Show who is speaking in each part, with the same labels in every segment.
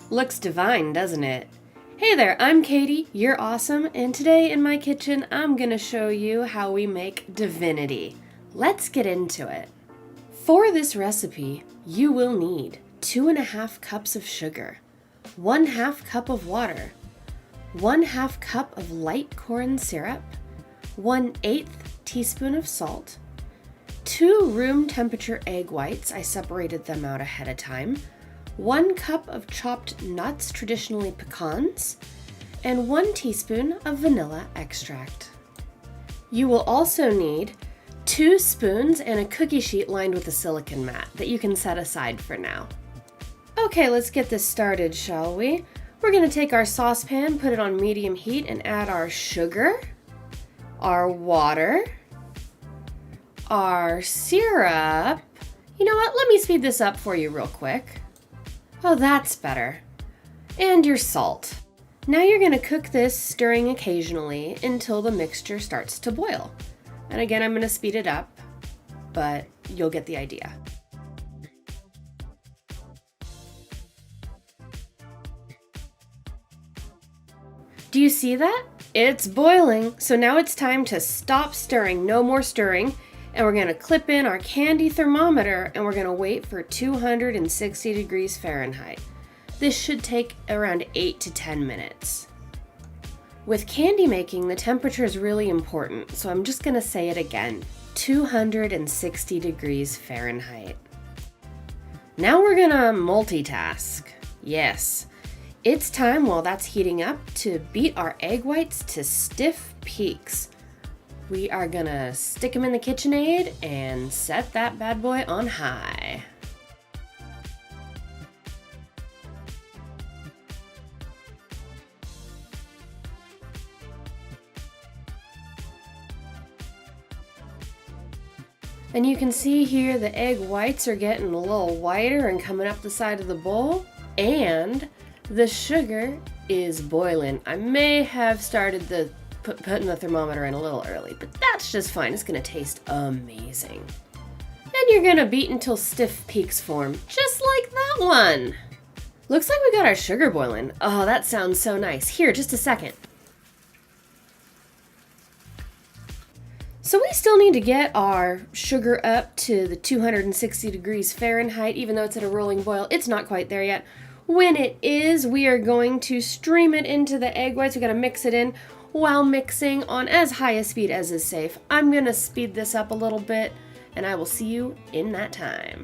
Speaker 1: Looks divine, doesn't it? Hey there, I'm Katie, you're awesome, and today in my kitchen I'm gonna show you how we make divinity. Let's get into it. For this recipe, you will need 2.5 cups of sugar, 1/2 cup of water, 1/2 cup of light corn syrup, 1/8 teaspoon of salt, 2 room temperature egg whites, I separated them out ahead of time, 1 cup of chopped nuts, traditionally pecans, and 1 teaspoon of vanilla extract. You will also need 2 spoons and a cookie sheet lined with a silicone mat that you can set aside for now. Okay, let's get this started, shall we? We're going to take our saucepan, put it on medium heat, and add our sugar, our water, our syrup. You know what? Let me speed this up for you real quick. Oh, that's better. And your salt. Now you're going to cook this, stirring occasionally until the mixture starts to boil. And again, I'm going to speed it up, but you'll get the idea. Do you see that? It's boiling. So now it's time to stop stirring, no more stirring. And we're going to clip in our candy thermometer and we're going to wait for 260 degrees Fahrenheit. This should take around 8 to 10 minutes. With candy making, the temperature is really important, so I'm just going to say it again, 260 degrees Fahrenheit. Now we're going to multitask. Yes, it's time while that's heating up to beat our egg whites to stiff peaks. We are gonna stick them in the KitchenAid and set that bad boy on high. And you can see here the egg whites are getting a little whiter and coming up the side of the bowl, and the sugar is boiling. I may have started putting the thermometer in a little early, but that's just fine. It's gonna taste amazing. And you're gonna beat until stiff peaks form, just like that one. Looks like we got our sugar boiling. Oh, that sounds so nice. Here, just a second. So we still need to get our sugar up to the 260 degrees Fahrenheit, even though it's at a rolling boil. It's not quite there yet. When it is, we are going to stream it into the egg whites. We gotta mix it in while mixing on as high a speed as is safe. I'm gonna speed this up a little bit and I will see you in that time.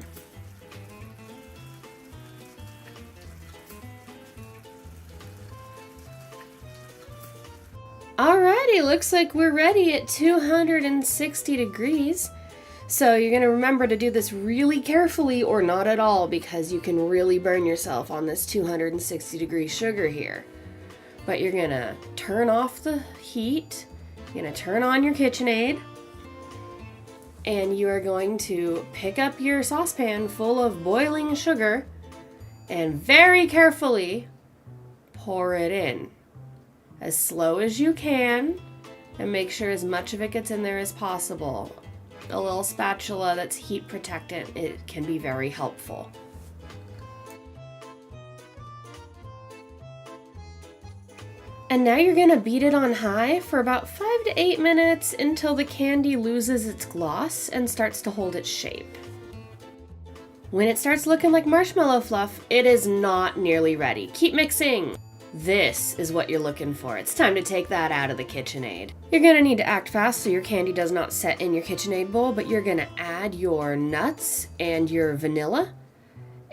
Speaker 1: Alrighty, looks like we're ready at 260 degrees. So you're gonna remember to do this really carefully or not at all, because you can really burn yourself on this 260 degree sugar here. But you're gonna turn off the heat, you're gonna turn on your KitchenAid, and you are going to pick up your saucepan full of boiling sugar and very carefully pour it in. As slow as you can, and make sure as much of it gets in there as possible. A little spatula that's heat protectant, it can be very helpful. And now you're gonna beat it on high for about 5 to 8 minutes until the candy loses its gloss and starts to hold its shape. When it starts looking like marshmallow fluff, it is not nearly ready. Keep mixing. This is what you're looking for. It's time to take that out of the KitchenAid. You're gonna need to act fast so your candy does not set in your KitchenAid bowl, but you're gonna add your nuts and your vanilla,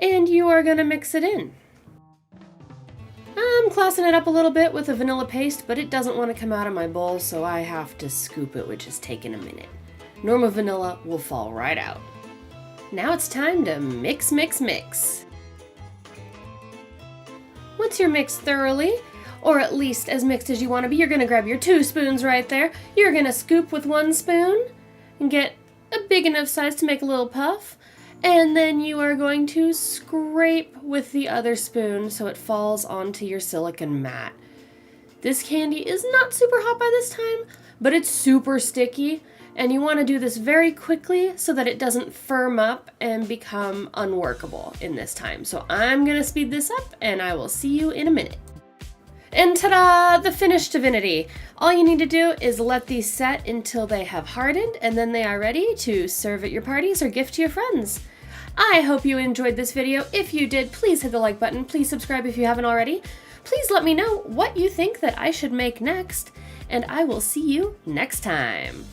Speaker 1: and you are gonna mix it in. I'm classing it up a little bit with a vanilla paste, but it doesn't want to come out of my bowl, so I have to scoop it, which is taking a minute. Normal vanilla will fall right out. Now it's time to mix, mix, mix. Once you're mixed thoroughly, or at least as mixed as you want to be, you're going to grab your 2 spoons right there. You're going to scoop with 1 spoon and get a big enough size to make a little puff. And then you are going to scrape with the other spoon so it falls onto your silicone mat. This candy is not super hot by this time, but it's super sticky. And you want to do this very quickly so that it doesn't firm up and become unworkable in this time. So I'm going to speed this up and I will see you in a minute. And ta-da! The finished Divinity. All you need to do is let these set until they have hardened, and then they are ready to serve at your parties or gift to your friends. I hope you enjoyed this video. If you did, please hit the like button. Please subscribe if you haven't already. Please let me know what you think that I should make next, and I will see you next time.